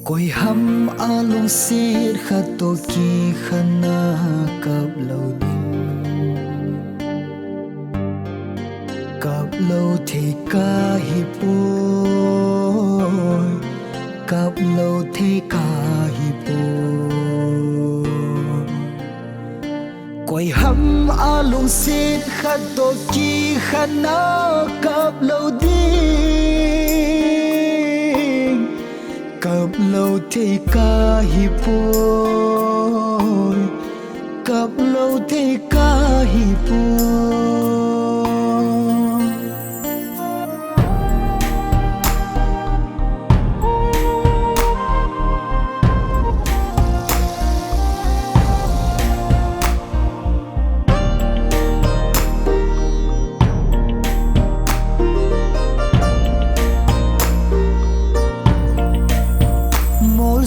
Quay hâm a lung xít khát tô kỳ khana cặp lâu cặp lâu thì ca hi bôi cặp lâu thì ca hi bôi quay hâm a lung xít khát tô kỳ khana cặp lâu cặp lâu thì ca hi bôi cặp lâu thì ca hi bôi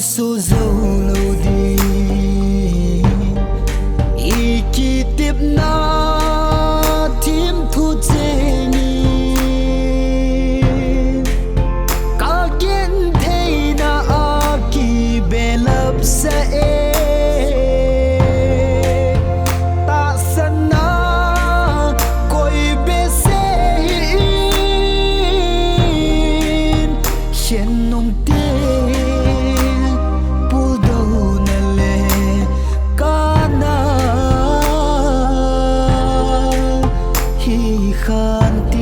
số dấu lâu đi ý kỳ tiếp na thêm thu dễ nhỉ cả kiến thấy na kỳ bề lập sẽ ta sân na coi bề sẽ hiện nông tiền khan